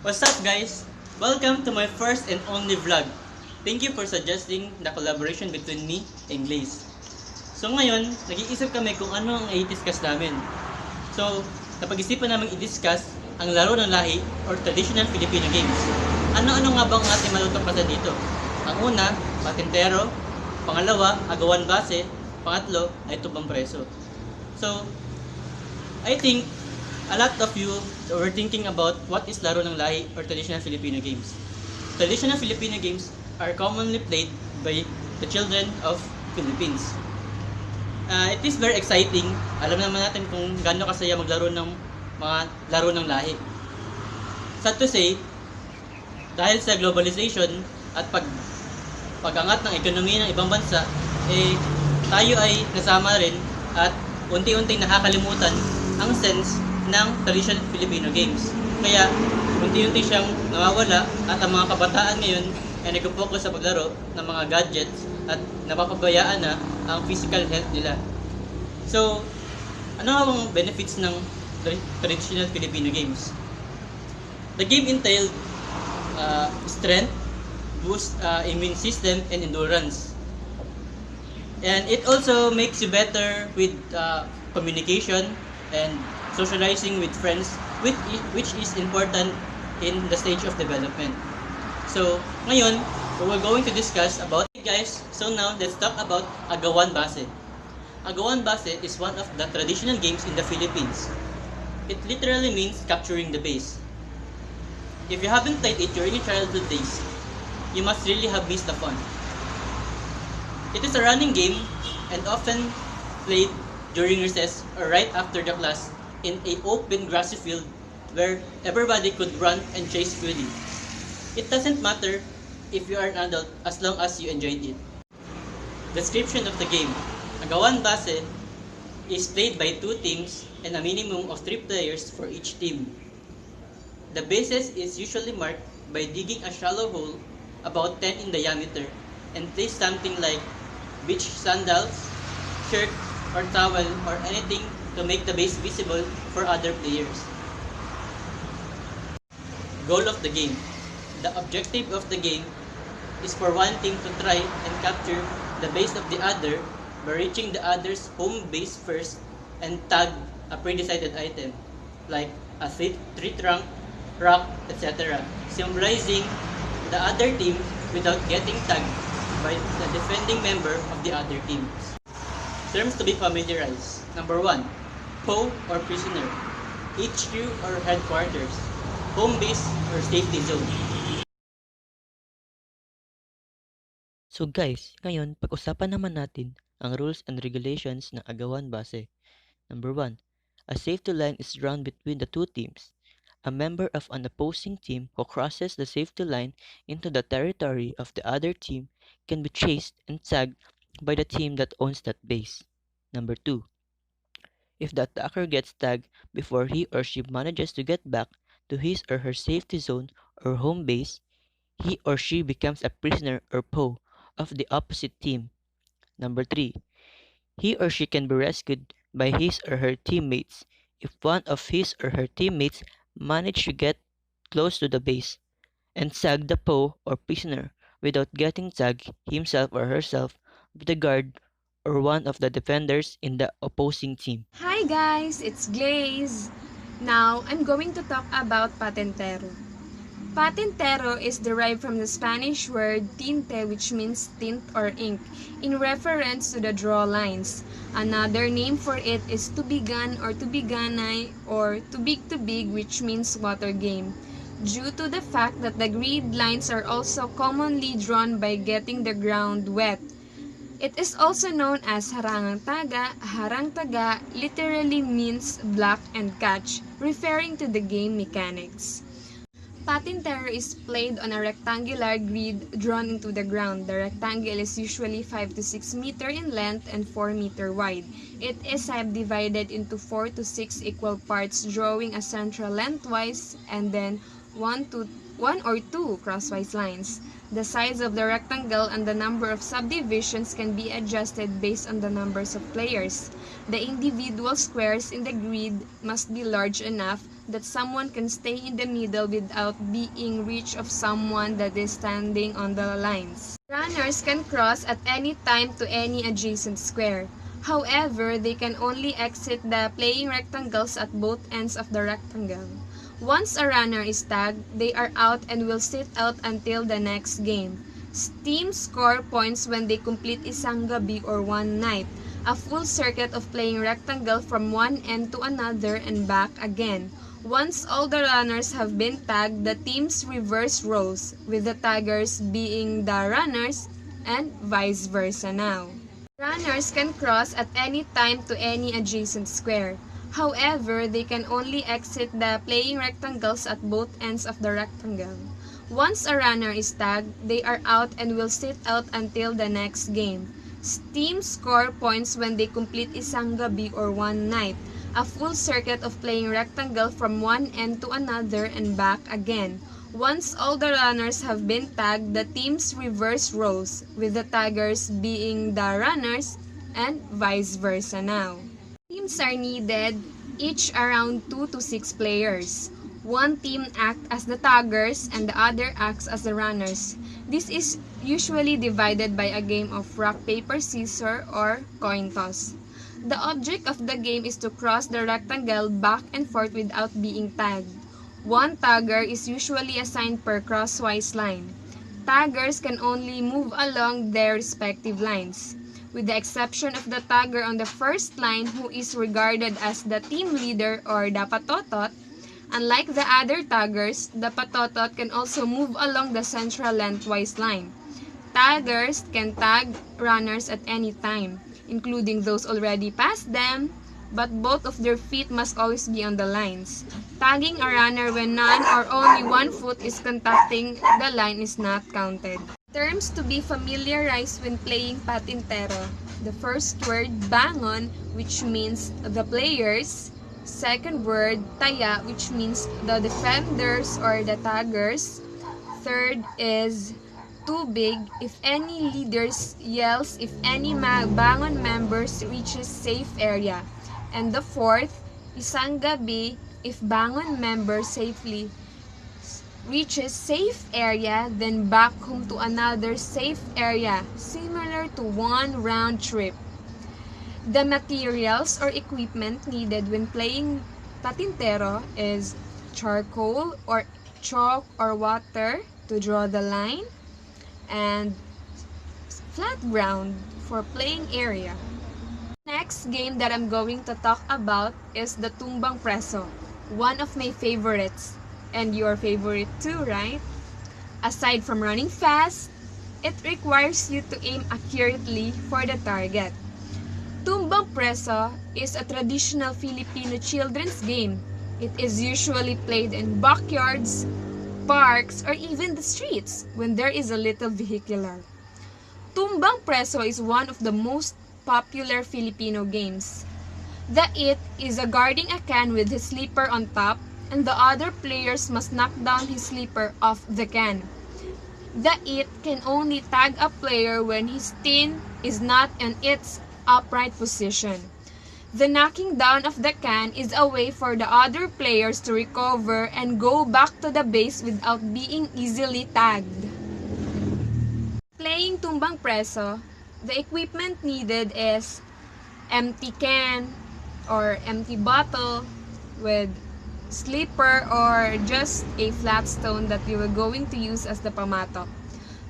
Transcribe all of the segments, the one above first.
What's up guys? Welcome to my first and only vlog. Thank you for suggesting the collaboration between me and Glaze. So ngayon, nag-iisip kami kung ano ang i-discuss namin. So, napag-isipan namin i-discuss ang laro ng lahi or Traditional Filipino Games. Ano-ano nga bang ating malutungkasan dito? Ang una, patintero. Pangalawa, agawan base. Pangatlo, ay tubang preso. So, I think a lot of you were thinking about what is laro ng lahi or Traditional Filipino Games. Traditional Filipino Games are commonly played by the children of Philippines. It is very exciting. Alam naman natin kung gaano kasaya maglaro ng mga laro ng lahi. Sad to say, dahil sa globalization at pag-angat ng ekonomiya ng ibang bansa, tayo ay nasama rin at unti-unting nakakalimutan ang sense ng Traditional Filipino Games. Kaya, unti-unti siyang nawawala at ang mga kabataan ngayon ay nag-focus sa paglaro ng mga gadgets at napapabayaan na ang physical health nila. So, ano ang benefits ng Traditional Filipino Games? The game entailed strength, boost immune system, and endurance. And it also makes you better with communication and socializing with friends, which is important in the stage of development. So, ngayon, we're going to discuss about it, guys. So now, let's talk about agawan base. Agawan base is one of the traditional games in the Philippines. It literally means capturing the base. If you haven't played it during your childhood days, you must really have missed the fun. It is a running game and often played during recess or right after the class in an open grassy field where everybody could run and chase freely. It doesn't matter if you are an adult as long as you enjoyed it. Description of the game. Agawan base is played by 2 teams and a minimum of 3 players for each team. The bases is usually marked by digging a shallow hole about 10 in diameter and place something like beach sandals, shirt, or towel or anything to make the base visible for other players. Goal of the game. The objective of the game is for one team to try and capture the base of the other by reaching the other's home base first and tag a pre-decided item like a tree trunk, rock, etc. symbolizing the other team without getting tagged by the defending member of the other team. Terms to be familiarized. Number 1, PO or prisoner, HQ or headquarters, home base or safety zone. So guys, ngayon pag-usapan naman natin ang rules and regulations ng agawan base. Number 1, a safety line is drawn between the 2 teams. A member of an opposing team who crosses the safety line into the territory of the other team can be chased and tagged by the team that owns that base. Number 2, if the attacker gets tagged before he or she manages to get back to his or her safety zone or home base, he or she becomes a prisoner or PO of the opposite team. Number 3, he or she can be rescued by his or her teammates if one of his or her teammates manage to get close to the base and tag the PO or prisoner without getting tagged himself or herself with the guard or one of the defenders in the opposing team. Hi guys, it's Glaze. Now, I'm going to talk about patentero. Patentero is derived from the Spanish word tinte, which means tint or ink, in reference to the draw lines. Another name for it is tubigan or tubiganay or tubig, which means water game, due to the fact that the grid lines are also commonly drawn by getting the ground wet. It is also known as harang taga, literally means block and catch, referring to the game mechanics. Patintero is played on a rectangular grid drawn into the ground. The rectangle is usually 5 to 6 meter in length and 4 meter wide. It is subdivided into 4 to 6 equal parts, drawing a central lengthwise and then 1 to one or two crosswise lines. The size of the rectangle and the number of subdivisions can be adjusted based on the numbers of players. The individual squares in the grid must be large enough that someone can stay in the middle without being reach of someone that is standing on the lines. Runners can cross at any time to any adjacent square. However, they can only exit the playing rectangles at both ends of the rectangle. Once a runner is tagged, they are out and will sit out until the next game. Teams score points when they complete isang gabi or one night, a full circuit of playing rectangle from one end to another and back again. Once all the runners have been tagged, the teams reverse roles, with the taggers being the runners and vice versa now. Runners can cross at any time to any adjacent square. However, they can only exit the playing rectangles at both ends of the rectangle. Once a runner is tagged, they are out and will sit out until the next game. Teams score points when they complete isang gabi or one night, a full circuit of playing rectangle from one end to another and back again. Once all the runners have been tagged, the teams reverse roles, with the taggers being the runners and vice versa now. Teams are needed, each around 2 to 6 players. One team acts as the taggers and the other acts as the runners. This is usually divided by a game of rock, paper, scissors or coin toss. The object of the game is to cross the rectangle back and forth without being tagged. One tagger is usually assigned per crosswise line. Taggers can only move along their respective lines, with the exception of the tagger on the first line who is regarded as the team leader or the patotot. Unlike the other taggers, the patotot can also move along the central lengthwise line. Taggers can tag runners at any time, including those already past them, but both of their feet must always be on the lines. Tagging a runner when none or only one foot is contacting the line is not counted. Terms to be familiarized when playing patintero. The first word, bangon, which means the players. Second word, taya, which means the defenders or the taggers. Third is tubig, if any leaders yells if any bangon members reaches safe area. And the fourth, isang gabi, if bangon member safely reaches safe area, then back home to another safe area, similar to one round trip. The materials or equipment needed when playing patintero is charcoal or chalk or water to draw the line, and flat ground for playing area. Next game that I'm going to talk about is the tumbang preso, one of my favorites, and your favorite too, right? Aside from running fast, it requires you to aim accurately for the target. Tumbang preso is a traditional Filipino children's game. It is usually played in backyards, parks, or even the streets when there is a little vehicular. Tumbang preso is one of the most popular Filipino games. The it is a guarding a can with his slipper on top, and the other players must knock down his slipper off the can. The it can only tag a player when his tin is not in its upright position. The knocking down of the can is a way for the other players to recover and go back to the base without being easily tagged. Playing tumbang preso, the equipment needed is empty can or empty bottle with slipper or just a flat stone that you are going to use as the pamato.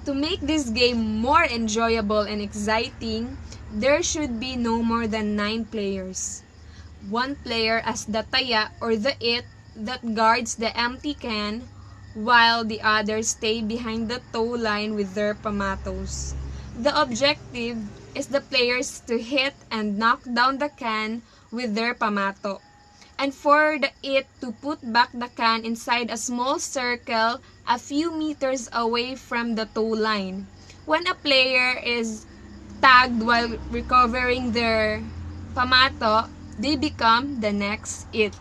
To make this game more enjoyable and exciting, there should be no more than 9 players. One player as the taya or the it that guards the empty can, while the others stay behind the tow line with their pamatos. The objective is the players to hit and knock down the can with their pamato, and for the it to put back the can inside a small circle a few meters away from the tow line. When a player is tagged while recovering their pamato, they become the next it.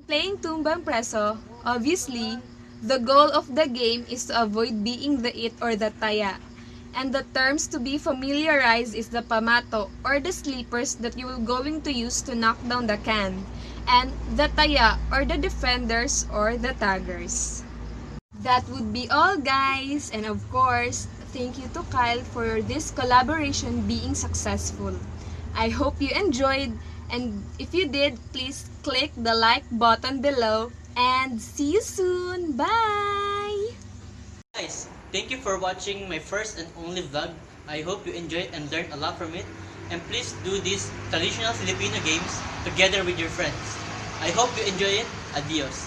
Playing tumbang preso, obviously, The goal of the game is to avoid being the it or the taya. And the terms to be familiarized is the pamato or the sleepers that you will going to use to knock down the can, and the taya or the defenders or the taggers. That would be all, guys, and of course, thank you to Kyle for this collaboration being successful. I hope you enjoyed, and if you did, please click the like button below, and see you soon. Bye! Guys, thank you for watching my first and only vlog. I hope you enjoyed and learned a lot from it. And please do these traditional Filipino games together with your friends. I hope you enjoy it. Adios.